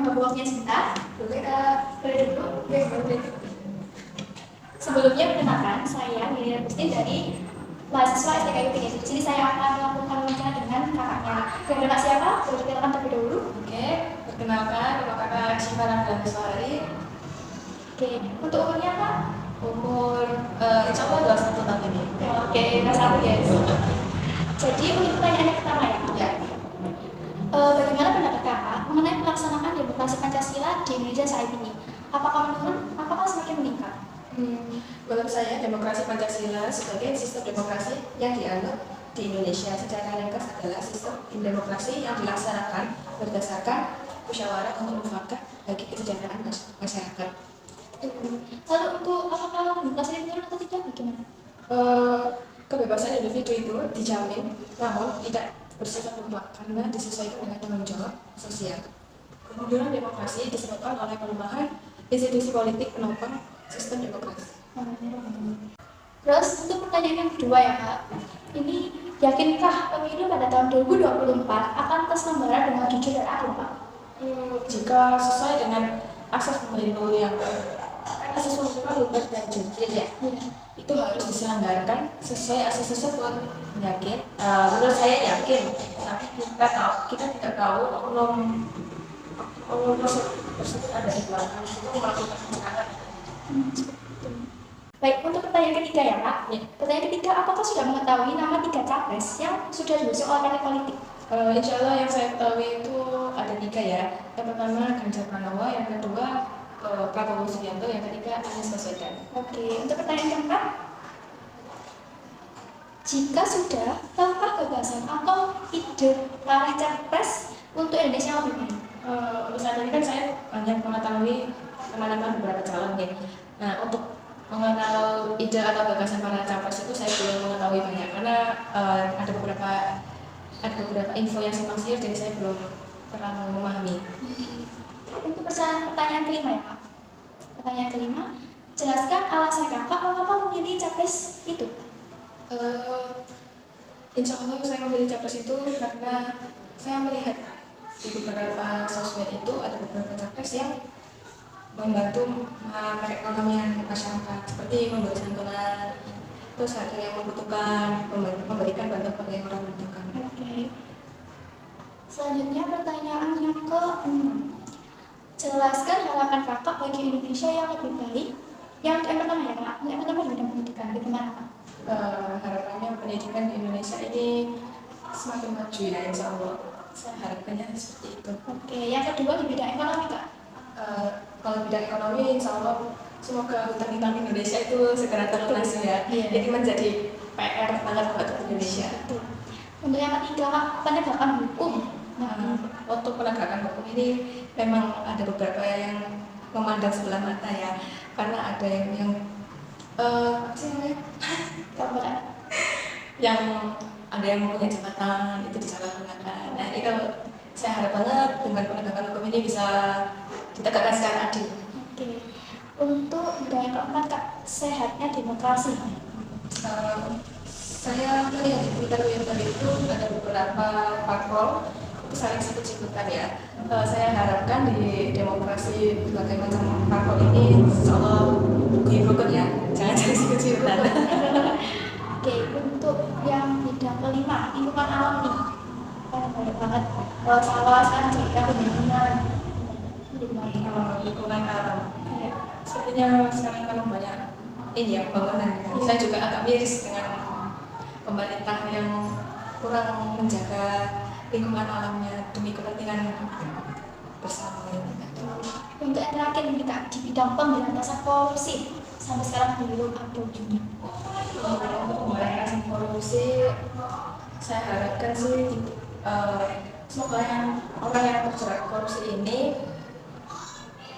mengganggu waktunya sebentar. Boleh dulu. Boleh. Sebelumnya perkenalkan, saya Miriam Agustin dari mahasiswa STK UPN. Di sini saya akan melakukan wawancara dengan kakaknya. Kakak siapa? Boleh dikenalkan terlebih dahulu. Oke, perkenalkan nama kakak Syifa Ramdhani Sohari. Oke, untuk umurnya apa? Umur insya Allah 21 tahun ini. Oke, satu guys. Jadi untuk pertanyaan yang pertama ya. Ya. Bagaimana pendapat kakak mengenai pelaksanaan demokrasi Pancasila di Indonesia saat ini? Apakah menurun? Apakah semakin meningkat? Menurut saya demokrasi Pancasila sebagai sistem demokrasi yang dianut di Indonesia secara ringkas adalah sistem demokrasi yang dilaksanakan berdasarkan musyawarah untuk mufakat bagi kesejahteraan masyarakat. Lalu untuk apakah demokrasi ini menurun atau tidak? Bagaimana? Kebebasan individu itu dijamin, namun tidak bersifat mutlak karena disesuaikan dengan tanggung jawab sosial. Kemunduran demokrasi disebabkan oleh pelemahan institusi politik penopang sistem demokrasi. Terus untuk pertanyaan yang kedua ya Kak, ini yakinkah pemilu pada tahun 2024 akan terselenggara dengan jujur dan adil Pak? Jika sesuai dengan asas pemilu yang asas pemilu bebas dan jujur ya, itu harus diselenggarakan sesuai asas tersebut. Yakin? Menurut saya yakin, tapi kita tidak tahu oknum tersebut ada di belakang itu melakukan kecurangan. Baik, untuk pertanyaan ketiga ya Kak. Pertanyaan ketiga, apakah sudah mengetahui nama 3 capres yang sudah diusung oleh partai politik? Insya Allah yang saya ketahui itu ada 3 ya. Yang pertama Ganjar Pranowo, yang kedua Prabowo Subianto, yang ketiga Anies Baswedan. Oke, untuk pertanyaan keempat, jika sudah, tahukah gagasan atau ide para capres untuk Indonesia yang lebih baik? Untuk saat ini kan saya banyak mengetahui nama-nama beberapa calon ya. Nah, untuk mengenal ide atau gagasan para capres itu saya belum mengetahui banyak karena ada beberapa info yang simpang siur, jadi saya belum terlalu memahami. Untuk pertanyaan kelima ya Pak. Pertanyaan kelima, jelaskan alasan kakak mengapa memilih capres itu. Insya Allah saya memilih capres itu karena saya melihat di beberapa sosmed itu ada beberapa capres yang membantu perekonomian masyarakat, seperti memberi santunan, terus ada yang membutuhkan, memberikan bantuan bagi orang membutuhkan. Oke. Selanjutnya pertanyaan yang ke-6, jelaskan harapan kakak bagi Indonesia yang lebih baik. Yang pertama ya Pak, yang pertama di bidang pendidikan, bagaimana Pak? Harapannya pendidikan di Indonesia ini semakin maju ya, insya Allah. Saya harapannya seperti itu. Oke, yang kedua di bidang ekonomi Kak. Kalau bidang ekonomi, insya Allah semoga hutang-hutang Indonesia itu segera terlunasi ya. Jadi menjadi PR banget buat Indonesia. Untuk yang ketiga Kak, penegakan hukum. Untuk penegakan hukum ini memang ada beberapa yang memandang sebelah mata ya, karena ada yang apa sih namanya? Yang ada yang mempunyai jabatan itu disalahgunakan. Nah, ini kalau saya harap banget dengan penegakan hukum ini bisa ditegakkan secara adil. Oke. Untuk bidang yang keempat Kak, sehatnya demokrasi. Saya melihat di Twitter itu ada beberapa parpol itu saling sikut-sikutan ya. Saya harapkan di demokrasi berbagai macam parpol ini insya-Allah rukun ya, jangan saling sikut-sikutan. Oke, untuk yang bidang kelima, lingkungan alam nih, kan banyak banget sawah kan juga pembangunan lingkungan alam. Sepertinya sekarang kan banyak ini ya pembangunan. Saya juga agak miris dengan pemerintah yang kurang menjaga lingkungan alamnya demi kepentingan bersama. Untuk yang terakhir nih Kak, di bidang pemberantasan korupsi sampai sekarang belum ada ujungnya. Untuk pemberantasan korupsi, saya harapkan sih semoga orang yang terjerat korupsi ini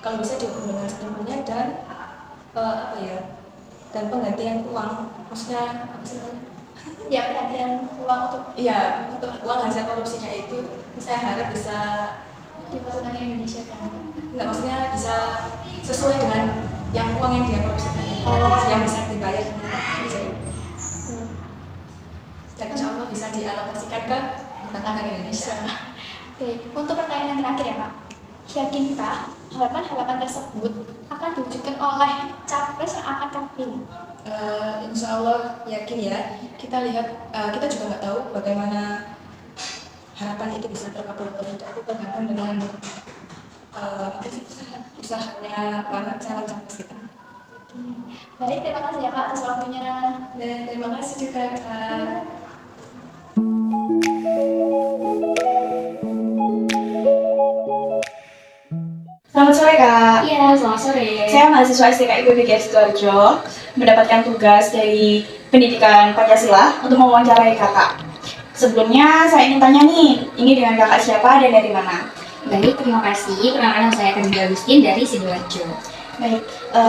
kalau bisa dihukum dengan sepenuhnya dan dan penggantian uang, maksudnya apa sih? Ya, penggantian uang untuk uang hasil korupsinya itu saya harap bisa dimasukkan ke Indonesia kan? Enggak, maksudnya bisa sesuai dengan yang uang yang dia korupsikan yang bisa dibayar dan insya Allah bisa dialokasikan ke tentang Indonesia. Oke, untuk pertanyaan yang terakhir ya Pak, Yakinkah harapan-harapan tersebut akan diwujudkan oleh capres yang akan kami pilih? Insya Allah yakin ya. Kita lihat, kita juga nggak tahu bagaimana harapan itu bisa terkabul atau tidak. Itu tergantung dengan usahanya para calon capres kita. Baik, terima kasih ya Kak atas waktunya. Dan terima kasih juga Kak. Selamat sore Kak. Iya, selamat sore. Saya mahasiswa STKI PPGS Sidoarjo mendapatkan tugas dari Pendidikan Pancasila untuk mewawancarai Kakak. Sebelumnya saya ingin tanya nih, ini dengan Kakak siapa dan dari mana? Baik, terima kasih. Perkenalkan saya Kadinda Agustin dari Sidoarjo. Baik,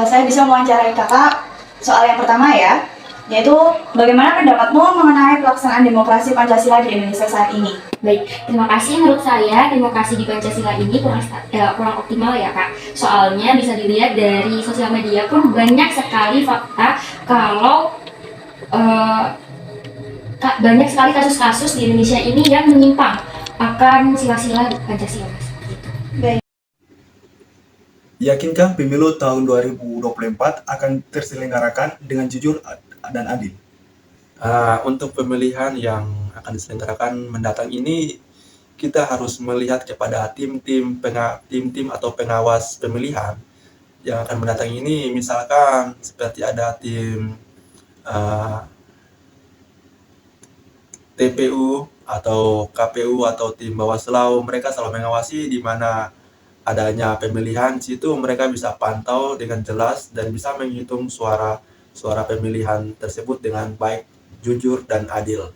saya bisa mewawancarai Kakak soal yang pertama ya, yaitu bagaimana pendapatmu mengenai pelaksanaan demokrasi Pancasila di Indonesia saat ini? Baik, terima kasih. Menurut saya demokrasi di Pancasila ini kurang optimal ya Kak. Soalnya bisa dilihat dari sosial media pun banyak sekali fakta kalau banyak sekali kasus-kasus di Indonesia ini yang menyimpang akan sila-sila Pancasila. Baik. Yakinkah pemilu tahun 2024 akan terselenggarakan dengan jujur dan adil? Untuk pemilihan yang akan diselenggarakan mendatang ini, kita harus melihat kepada tim-tim atau pengawas pemilihan yang akan mendatang ini. Misalkan seperti ada tim TPU atau KPU atau tim Bawaslu, mereka selalu mengawasi di mana adanya pemilihan. Situ mereka bisa pantau dengan jelas dan bisa menghitung suara pemilihan tersebut dengan baik, jujur, dan adil.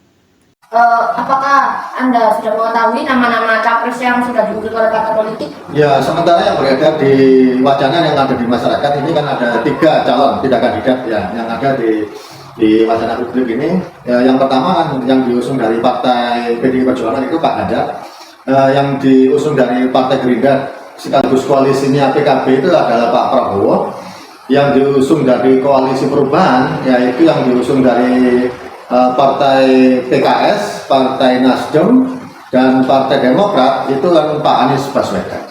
Apakah Anda sudah mengetahui nama-nama capres yang sudah diusul oleh partai politik? Ya, sementara yang beredar di wacana yang ada di masyarakat ini kan ada 3 calon, 3 kandidat ya, yang ada di wacana publik ini. Yang pertama kan yang diusung dari Partai PDI Perjuangan itu Pak Ganjar, yang diusung dari Partai Gerindra sekaligus koalisinya PKB itu adalah Pak Prabowo, yang diusung dari Koalisi Perubahan yaitu yang diusung dari Partai PKS, Partai Nasdem, dan Partai Demokrat itu kan Pak Anies Baswedan.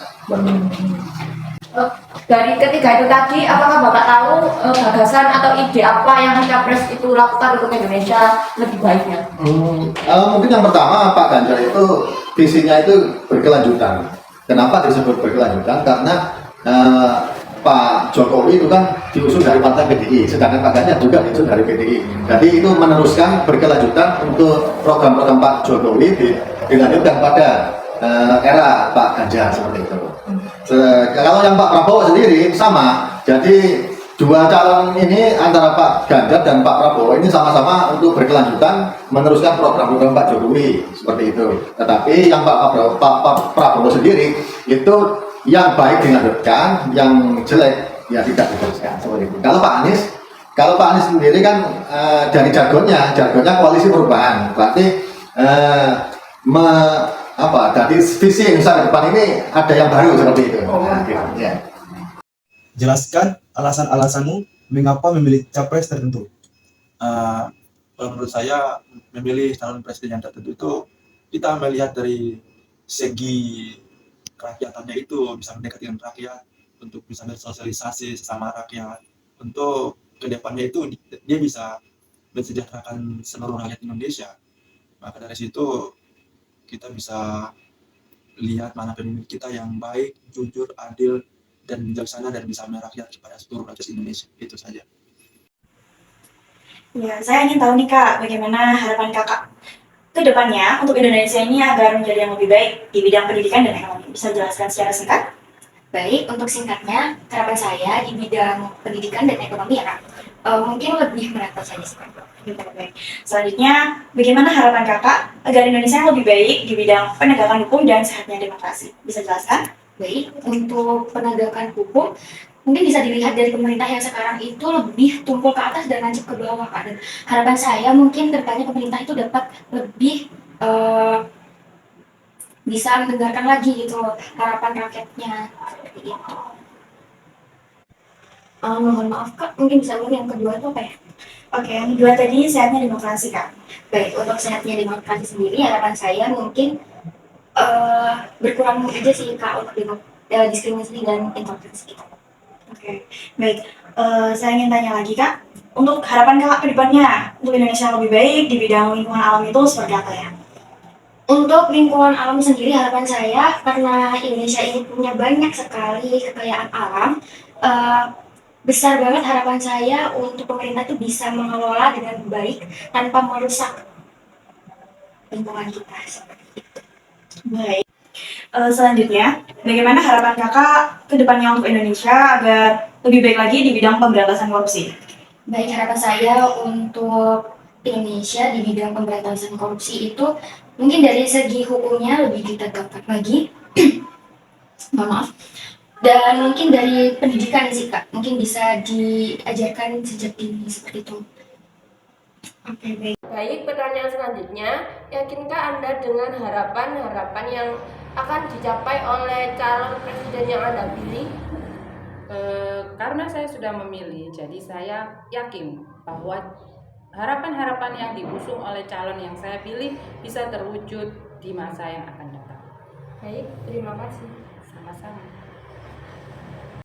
Dari ketiga itu tadi, apakah Bapak tahu gagasan atau ide apa yang capres itu lakukan untuk Indonesia lebih baiknya? Mungkin yang pertama Pak Ganjar itu visinya itu berkelanjutan. Kenapa disebut berkelanjutan? Karena Pak Jokowi itu kan diusung dari Partai PDI, sedangkan Pak Ganjar juga diusung dari PDI. Jadi itu meneruskan berkelanjutan untuk program-program Pak Jokowi dilanjutkan pada era Pak Ganjar seperti itu. Kalau yang Pak Prabowo sendiri sama, jadi 2 calon ini antara Pak Ganjar dan Pak Prabowo ini sama-sama untuk berkelanjutan meneruskan program-program Pak Jokowi seperti itu. Tetapi yang Pak Prabowo sendiri itu yang baik dilanjutkan, yang jelek ya tidak diteruskan seperti itu. Kalau Pak Anies sendiri kan dari jargonnya Koalisi Perubahan, berarti dari visi Indonesia ke depan ini ada yang baru seperti itu. Ya. Jelaskan alasan-alasanmu mengapa memilih capres tertentu. Kalau menurut saya, memilih calon presiden yang tertentu itu kita melihat dari segi kerakyatannya, itu bisa mendekati dengan rakyat, untuk bisa bersosialisasi sesama rakyat, untuk kedepannya itu dia bisa mensejahterakan seluruh rakyat Indonesia. Maka dari situ kita bisa lihat mana pemimpin kita yang baik, jujur, adil, dan bijaksana, dan bisa merakyat kepada seluruh rakyat Indonesia. Itu saja. Ya, saya ingin tahu nih Kak, bagaimana harapan Kakak ke depannya untuk Indonesia ini agar menjadi yang lebih baik di bidang pendidikan dan ekonomi. Bisa jelaskan secara singkat? Baik, untuk singkatnya, harapan saya di bidang pendidikan dan ekonomi ya Kak, mungkin lebih merata saja sih. Baik. Selanjutnya, bagaimana harapan Kakak agar Indonesia lebih baik di bidang penegakan hukum dan sehatnya demokrasi? Bisa jelaskan? Baik, untuk penegakan hukum, mungkin bisa dilihat dari pemerintah yang sekarang itu lebih tumpul ke atas dan nancep ke bawah Kak. Dan harapan saya mungkin kedepannya pemerintah itu dapat lebih bisa mendengarkan lagi gitu harapan rakyatnya seperti itu. Mohon maaf Kak, mungkin bisa ulang yang kedua itu apa ya? Oke, yang kedua tadi sehatnya demokrasi Kak. Baik, untuk sehatnya demokrasi sendiri harapan saya mungkin berkurang aja sih Kak untuk diskriminasi dan intoleransi gitu. Oke, baik. Saya ingin tanya lagi Kak, untuk harapan Kakak ke depannya untuk Indonesia yang lebih baik di bidang lingkungan alam itu seperti apa ya? Untuk lingkungan alam sendiri, harapan saya karena Indonesia ini punya banyak sekali kekayaan alam, eh, besar banget harapan saya untuk pemerintah itu bisa mengelola dengan baik tanpa merusak lingkungan kita. Baik. Selanjutnya, bagaimana harapan Kakak ke depannya untuk Indonesia agar lebih baik lagi di bidang pemberantasan korupsi? Baik, harapan saya untuk Indonesia di bidang pemberantasan korupsi itu mungkin dari segi hukumnya lebih ditegakkan lagi. Mohon maaf. Dan mungkin dari pendidikan sih Kak, mungkin bisa diajarkan sejak dini seperti itu. Oke, baik. Baik, pertanyaan selanjutnya, yakinkah Anda dengan harapan-harapan yang akan dicapai oleh calon presiden yang Anda pilih? Karena saya sudah memilih, jadi saya yakin bahwa harapan-harapan yang diusung oleh calon yang saya pilih bisa terwujud di masa yang akan datang. Baik, terima kasih. Sama-sama.